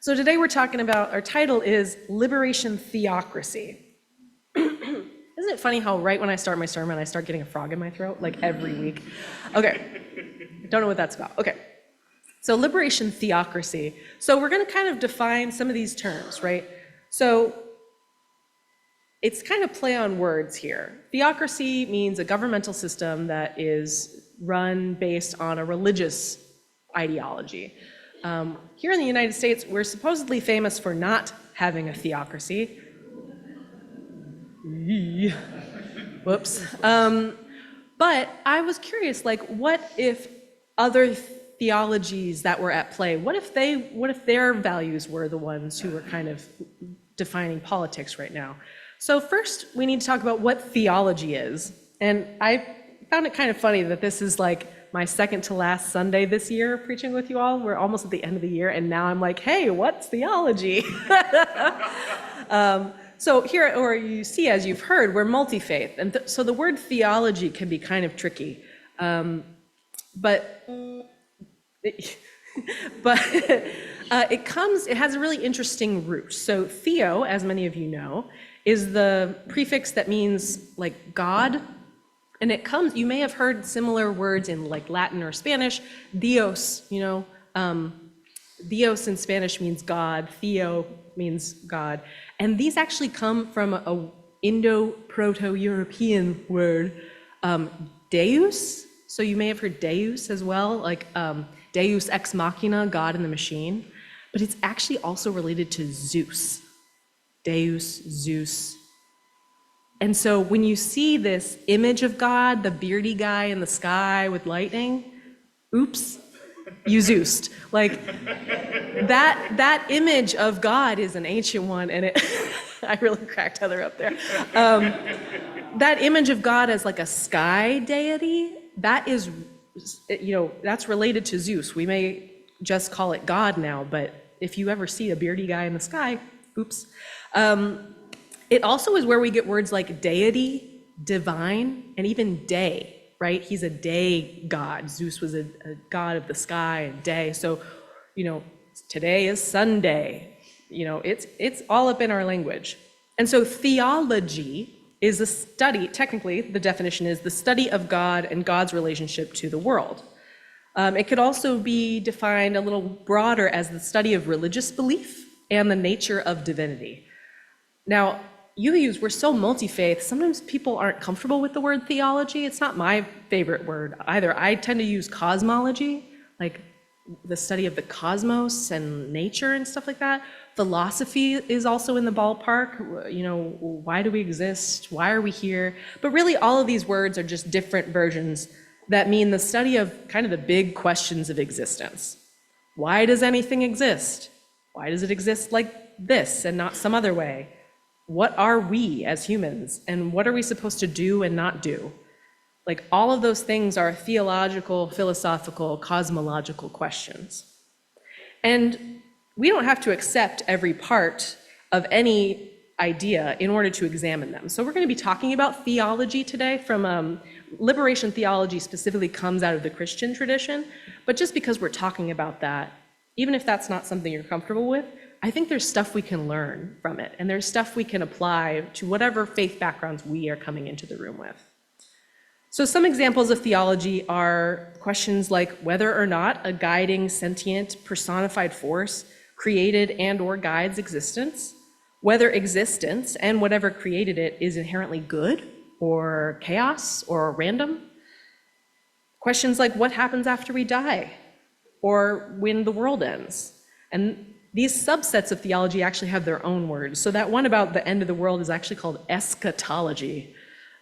So today we're talking about, our title is Liberation Theocracy. Isn't it funny how right when I start my sermon, I start getting a frog in my throat, like every week? Okay, don't know what that's about. Okay, so liberation theocracy. So we're gonna kind of define some of these terms, right? So it's kind of play on words here. Theocracy means a governmental system that is run based on a religious ideology. Here in the United States, we're supposedly famous for not having a theocracy. Whoops. But I was curious, like, what if other theologies that were at play, what if their values were the ones who were kind of defining politics right now? So first, we need to talk about what theology is. And I found it kind of funny that this is like my second to last Sunday this year preaching with you all. We're almost at the end of the year, and now I'm like, hey, what's theology? So here, or you see, as you've heard, we're multi-faith. And so the word theology can be kind of tricky. But it has a really interesting root. So theo, as many of you know, is the prefix that means like God. And it comes, you may have heard similar words in like Latin or Spanish. Dios, Dios in Spanish means God, theo means God. And these actually come from a Indo-Proto-European word, Deus. So you may have heard Deus as well, like Deus ex machina, God in the machine. But it's actually also related to Zeus. Deus, Zeus. And so when you see this image of God, the beardy guy in the sky with lightning, oops, you Zeused. Like that image of God is an ancient one, and it I really cracked Heather up there. That image of God as like a sky deity, that is, that's related to Zeus. We may just call it God now, but if you ever see a beardy guy in the sky, oops. It also is where we get words like deity, divine, and even day, right? He's a day god. Zeus was a god of the sky and day. So, today is Sunday. It's all up in our language. And so theology is a study, technically the definition is the study of God and God's relationship to the world. It could also be defined a little broader as the study of religious belief and the nature of divinity. Now, we're so multi-faith, sometimes people aren't comfortable with the word theology. It's not my favorite word either. I tend to use cosmology, like the study of the cosmos and nature and stuff like that. Philosophy is also in the ballpark. Why do we exist? Why are we here? But really, all of these words are just different versions that mean the study of kind of the big questions of existence. Why does anything exist? Why does it exist like this and not some other way? What are we as humans, and what are we supposed to do and not do? Like, all of those things are theological, philosophical, cosmological questions. And we don't have to accept every part of any idea in order to examine them. So we're going to be talking about theology today from liberation theology specifically comes out of the Christian tradition, but just because we're talking about that, even if that's not something you're comfortable with, I think there's stuff we can learn from it, and there's stuff we can apply to whatever faith backgrounds we are coming into the room with. So some examples of theology are questions like whether or not a guiding, sentient, personified force created and or guides existence, whether existence and whatever created it is inherently good or chaos or random. Questions like what happens after we die or when the world ends. And these subsets of theology actually have their own words. So that one about the end of the world is actually called eschatology.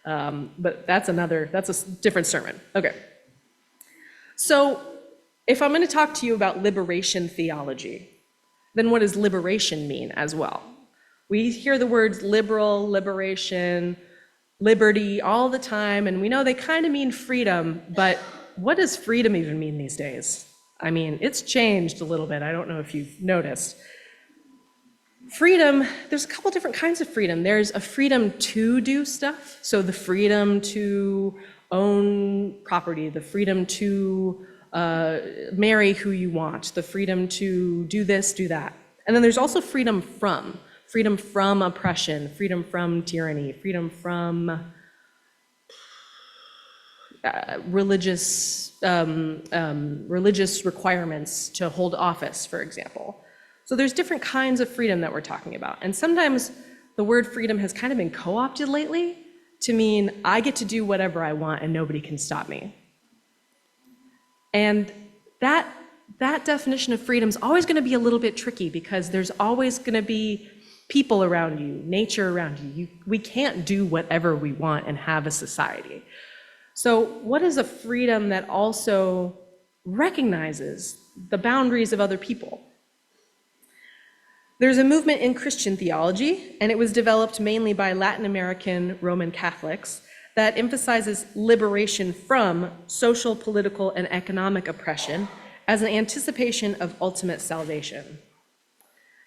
But that's a different sermon. Okay. So if I'm going to talk to you about liberation theology, then what does liberation mean as well? We hear the words liberal, liberation, liberty all the time, and we know they kind of mean freedom, but what does freedom even mean these days? I mean, it's changed a little bit. I don't know if you've noticed. Freedom, there's a couple different kinds of freedom. There's a freedom to do stuff. So the freedom to own property, the freedom to marry who you want, the freedom to do this, do that. And then there's also freedom from oppression, freedom from tyranny, freedom from religious requirements to hold office, for example. So there's different kinds of freedom that we're talking about. And sometimes the word freedom has kind of been co-opted lately to mean I get to do whatever I want and nobody can stop me. And that definition of freedom is always going to be a little bit tricky because there's always going to be people around you, nature around you. We can't do whatever we want and have a society. So what is a freedom that also recognizes the boundaries of other people? There's a movement in Christian theology, and it was developed mainly by Latin American Roman Catholics, that emphasizes liberation from social, political, and economic oppression as an anticipation of ultimate salvation.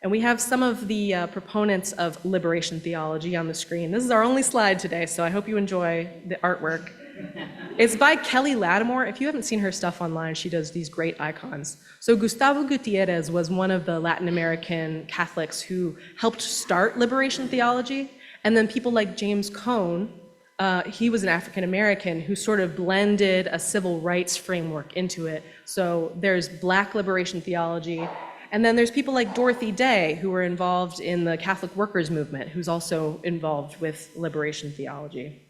And we have some of the proponents of liberation theology on the screen. This is our only slide today, so I hope you enjoy the artwork. It's by Kelly Lattimore. If you haven't seen her stuff online, she does these great icons. So Gustavo Gutierrez was one of the Latin American Catholics who helped start liberation theology. And then people like James Cone, he was an African American who sort of blended a civil rights framework into it. So there's Black liberation theology. And then there's people like Dorothy Day, who were involved in the Catholic workers movement, who's also involved with liberation theology.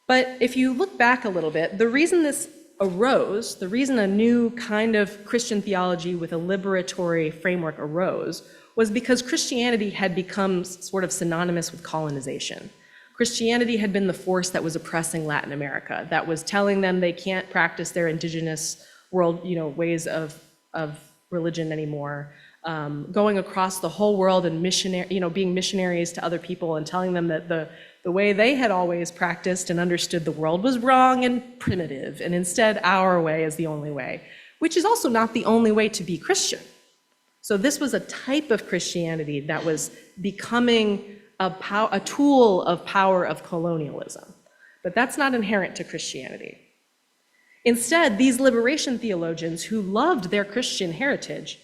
But if you look back a little bit, the reason this arose, the reason a new kind of Christian theology with a liberatory framework arose, was because Christianity had become sort of synonymous with colonization. Christianity had been the force that was oppressing Latin America, that was telling them they can't practice their indigenous world, ways of religion anymore, going across the whole world and being missionaries to other people and telling them that the way they had always practiced and understood the world was wrong and primitive, and instead our way is the only way, which is also not the only way to be Christian. So this was a type of Christianity that was becoming a tool of power of colonialism, but that's not inherent to Christianity. Instead, these liberation theologians who loved their Christian heritage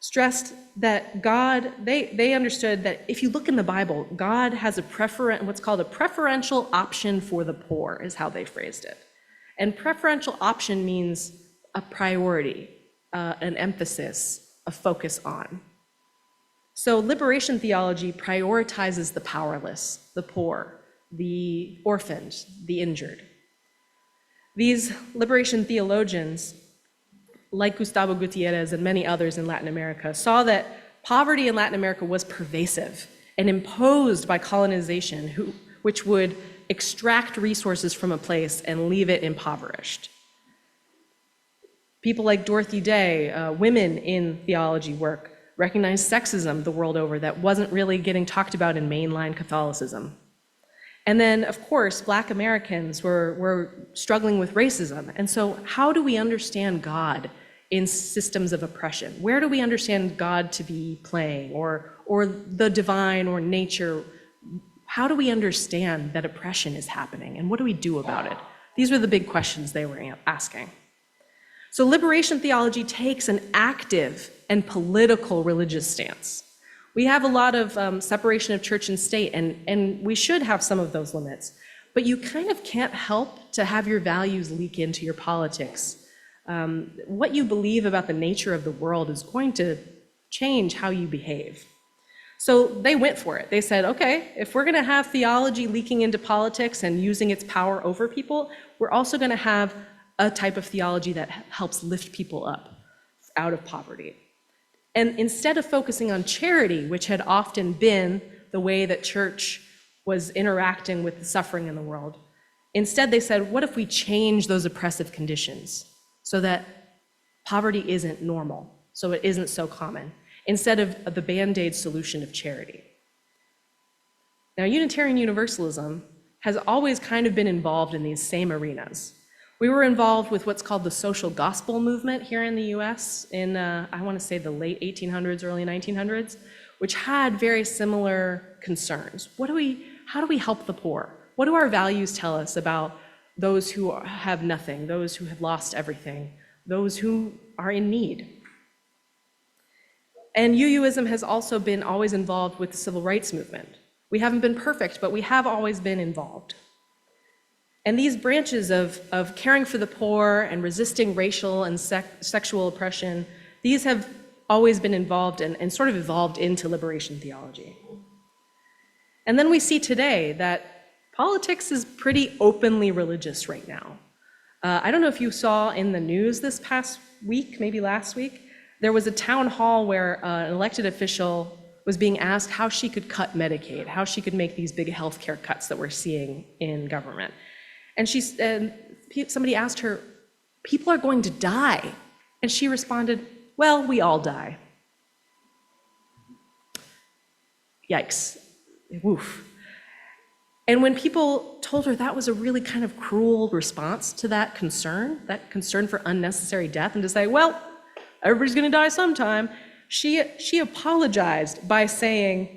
stressed that God, they understood that if you look in the Bible, God has what's called a preferential option for the poor, is how they phrased it. And preferential option means a priority, an emphasis, a focus on. So liberation theology prioritizes the powerless, the poor, the orphaned, the injured. These liberation theologians, like Gustavo Gutierrez and many others in Latin America, saw that poverty in Latin America was pervasive and imposed by colonization, which would extract resources from a place and leave it impoverished. People like Dorothy Day, women in theology work, recognized sexism the world over that wasn't really getting talked about in mainline Catholicism. And then, of course, Black Americans were struggling with racism. And so how do we understand God in systems of oppression? Where do we understand God to be playing, or the divine or nature? How do we understand that oppression is happening, and what do we do about it? These were the big questions they were asking. So liberation theology takes an active and political religious stance. We have a lot of separation of church and state, and we should have some of those limits, but you kind of can't help to have your values leak into your politics. What you believe about the nature of the world is going to change how you behave. So they went for it. They said, okay, if we're gonna have theology leaking into politics and using its power over people, we're also gonna have a type of theology that helps lift people up out of poverty. And instead of focusing on charity, which had often been the way that church was interacting with the suffering in the world, instead they said, what if we change those oppressive conditions so that poverty isn't normal, so it isn't so common, instead of the Band-Aid solution of charity? Now, Unitarian Universalism has always kind of been involved in these same arenas. We were involved with what's called the social gospel movement here in the US in, I want to say, the late 1800s, early 1900s, which had very similar concerns. How do we help the poor? What do our values tell us about those who have nothing, those who have lost everything, those who are in need? And UUism has also been always involved with the civil rights movement. We haven't been perfect, but we have always been involved. And these branches of caring for the poor and resisting racial and sexual oppression, these have always been involved and sort of evolved into liberation theology. And then we see today that politics is pretty openly religious right now. I don't know if you saw in the news this past week, maybe last week, there was a town hall where an elected official was being asked how she could cut Medicaid, how she could make these big healthcare cuts that we're seeing in government. And somebody asked her, people are going to die. And she responded, well, we all die. Yikes, woof. And when people told her that was a really kind of cruel response to that concern for unnecessary death, and to say, well, everybody's gonna die sometime, she apologized by saying,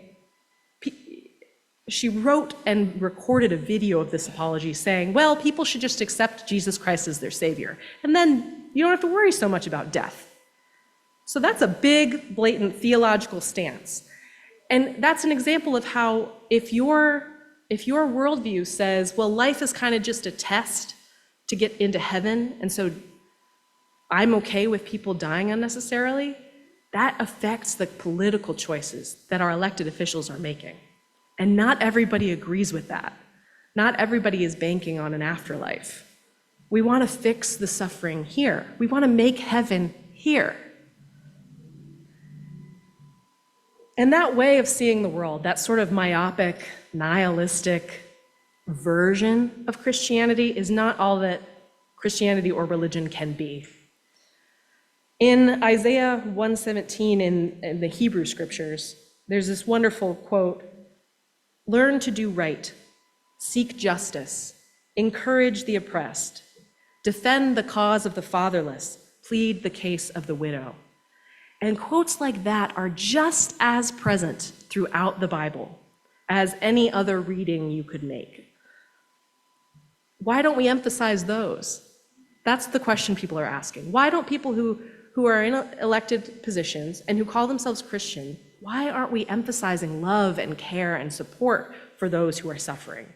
she wrote and recorded a video of this apology saying, well, people should just accept Jesus Christ as their savior, and then you don't have to worry so much about death. So that's a big, blatant theological stance. And that's an example of how if your worldview says, well, life is kind of just a test to get into heaven, and so I'm okay with people dying unnecessarily, that affects the political choices that our elected officials are making. And not everybody agrees with that. Not everybody is banking on an afterlife. We want to fix the suffering here. We want to make heaven here. And that way of seeing the world, that sort of myopic, nihilistic version of Christianity, is not all that Christianity or religion can be. In Isaiah 1:17 in the Hebrew scriptures, there's this wonderful quote, "Learn to do right, seek justice, encourage the oppressed, defend the cause of the fatherless, plead the case of the widow." And quotes like that are just as present throughout the Bible as any other reading you could make. Why don't we emphasize those? That's the question people are asking. Why don't people who are in elected positions and who call themselves Christian, why aren't we emphasizing love and care and support for those who are suffering?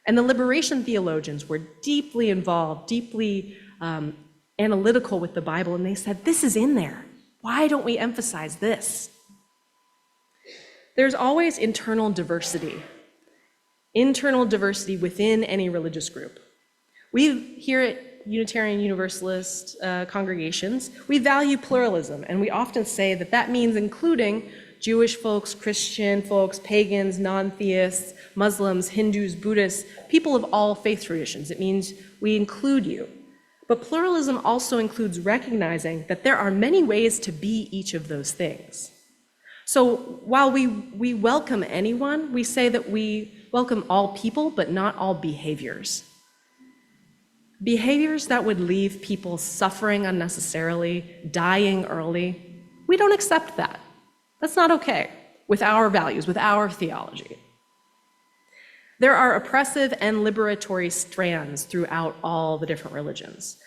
And the liberation theologians were deeply involved, deeply analytical with the Bible, and they said, this is in there. Why don't we emphasize this? There's always internal diversity within any religious group. We here at Unitarian Universalist congregations, we value pluralism, and we often say that that means including Jewish folks, Christian folks, pagans, non-theists, Muslims, Hindus, Buddhists, people of all faith traditions. It means we include you. But pluralism also includes recognizing that there are many ways to be each of those things. So while we welcome anyone, we say that we welcome all people, but not all behaviors. Behaviors that would leave people suffering unnecessarily, dying early, we don't accept that. That's not okay with our values, with our theology. There are oppressive and liberatory strands throughout all the different religions.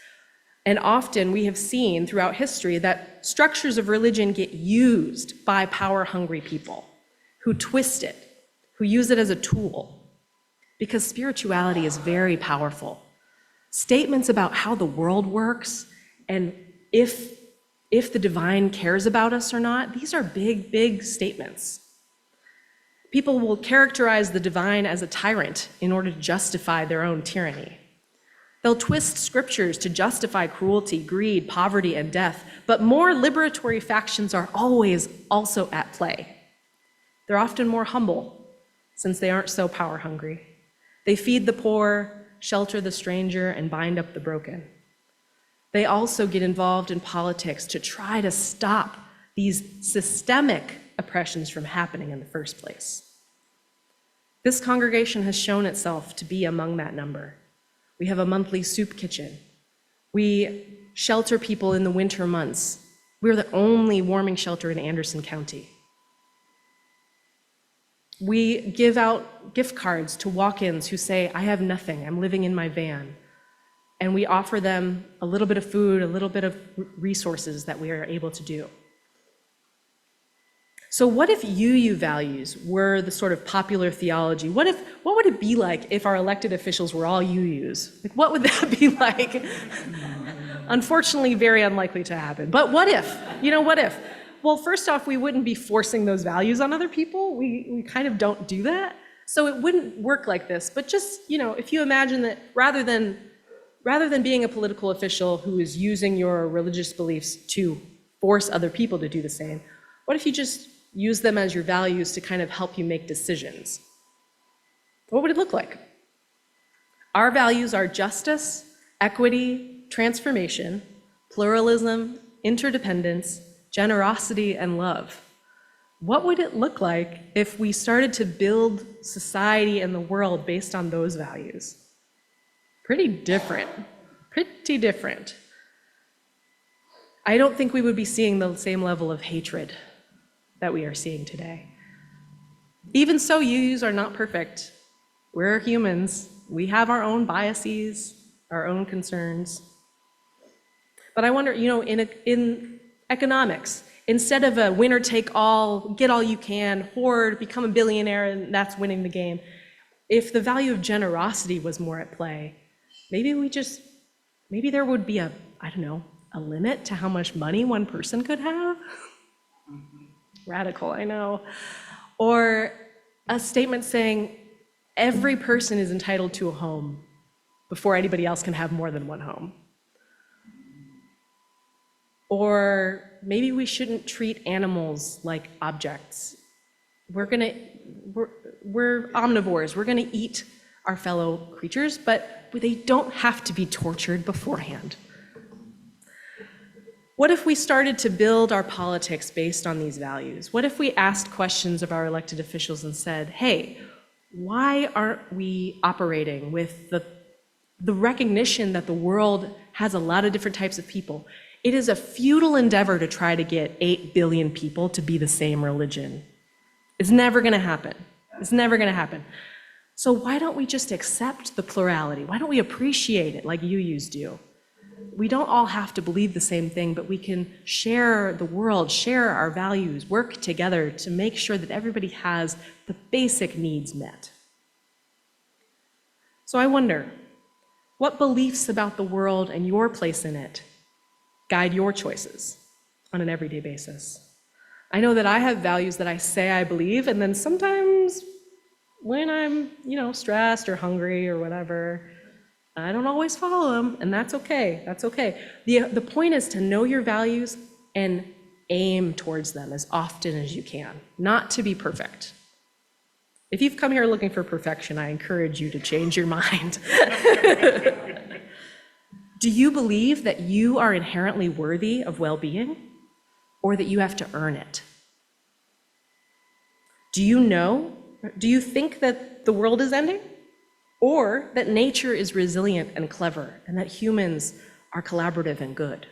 And often we have seen throughout history that structures of religion get used by power-hungry people who twist it, who use it as a tool, because spirituality is very powerful. Statements about how the world works and if the divine cares about us or not, these are big, big statements. People will characterize the divine as a tyrant in order to justify their own tyranny. They'll twist scriptures to justify cruelty, greed, poverty, and death, but more liberatory factions are always also at play. They're often more humble, since they aren't so power-hungry. They feed the poor, shelter the stranger, and bind up the broken. They also get involved in politics to try to stop these systemic oppressions from happening in the first place. This congregation has shown itself to be among that number. We have a monthly soup kitchen. We shelter people in the winter months. We're the only warming shelter in Anderson County. We give out gift cards to walk-ins who say, I have nothing, I'm living in my van. And we offer them a little bit of food, a little bit of resources that we are able to do. So what if UU values were the sort of popular theology? What would it be like if our elected officials were all UUs? Like, what would that be like? Unfortunately, very unlikely to happen. But what if? What if? Well, first off, we wouldn't be forcing those values on other people. We kind of don't do that. So it wouldn't work like this. But just, if you imagine that rather than being a political official who is using your religious beliefs to force other people to do the same, what if you just use them as your values to kind of help you make decisions? What would it look like? Our values are justice, equity, transformation, pluralism, interdependence, generosity, and love. What would it look like if we started to build society and the world based on those values? Pretty different. I don't think we would be seeing the same level of hatred that we are seeing today. Even so, UUs are not perfect. We're humans. We have our own biases, our own concerns. But I wonder, in economics, instead of a winner take all, get all you can, hoard, become a billionaire, and that's winning the game, if the value of generosity was more at play, maybe there would be a limit to how much money one person could have. Radical, I know. Or a statement saying every person is entitled to a home before anybody else can have more than one home. Or maybe we shouldn't treat animals like objects. We're omnivores. We're gonna eat our fellow creatures, but they don't have to be tortured beforehand. What if we started to build our politics based on these values? What if we asked questions of our elected officials and said, hey, why aren't we operating with the recognition that the world has a lot of different types of people? It is a futile endeavor to try to get 8 billion people to be the same religion. It's never gonna happen. So why don't we just accept the plurality? Why don't we appreciate it like UUs do? We don't all have to believe the same thing, but we can share the world, share our values, work together to make sure that everybody has the basic needs met. So I wonder, what beliefs about the world and your place in it guide your choices on an everyday basis? I know that I have values that I say I believe, and then sometimes when I'm, stressed or hungry or whatever, I don't always follow them, and that's okay. The point is to know your values and aim towards them as often as you can, not to be perfect. If you've come here looking for perfection, I encourage you to change your mind. Do you believe that you are inherently worthy of well-being, or that you have to earn it? Do you think that the world is ending? Or that nature is resilient and clever, and that humans are collaborative and good?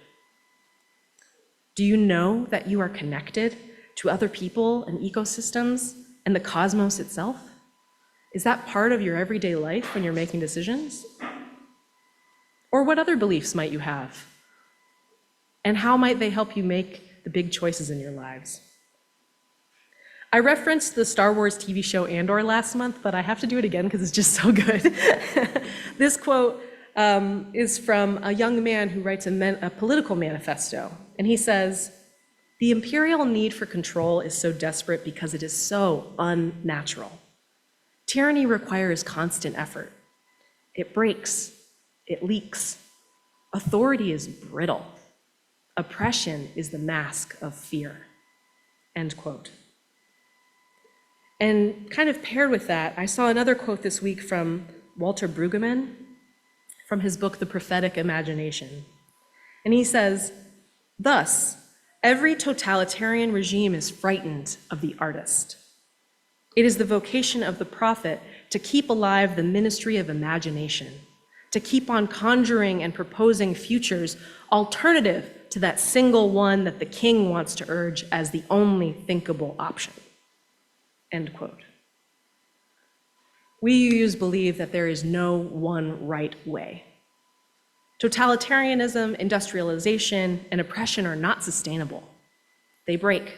Do you know that you are connected to other people and ecosystems and the cosmos itself? Is that part of your everyday life when you're making decisions? Or what other beliefs might you have? And how might they help you make the big choices in your lives? I referenced the Star Wars TV show Andor last month, but I have to do it again because it's just so good. This quote is from a young man who writes a political manifesto, and he says, "The imperial need for control is so desperate because it is so unnatural. Tyranny requires constant effort. It breaks, it leaks. Authority is brittle. Oppression is the mask of fear." End quote. And kind of paired with that, I saw another quote this week from Walter Brueggemann from his book, The Prophetic Imagination. And he says, "Thus, every totalitarian regime is frightened of the artist. It is the vocation of the prophet to keep alive the ministry of imagination, to keep on conjuring and proposing futures alternative to that single one that the king wants to urge as the only thinkable option." End quote. We UUs believe that there is no one right way. Totalitarianism, industrialization, and oppression are not sustainable. They break,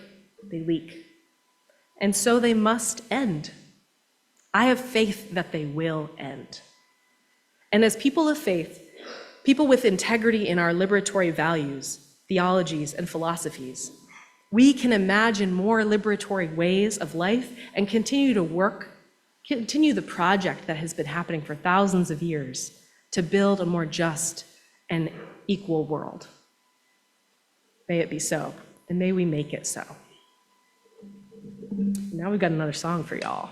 they leak, And so they must end. I have faith that they will end. And as people of faith, people with integrity in our liberatory values, theologies, and philosophies, we can imagine more liberatory ways of life and continue the project that has been happening for thousands of years to build a more just and equal world. May it be so, and may we make it so. Now we've got another song for y'all.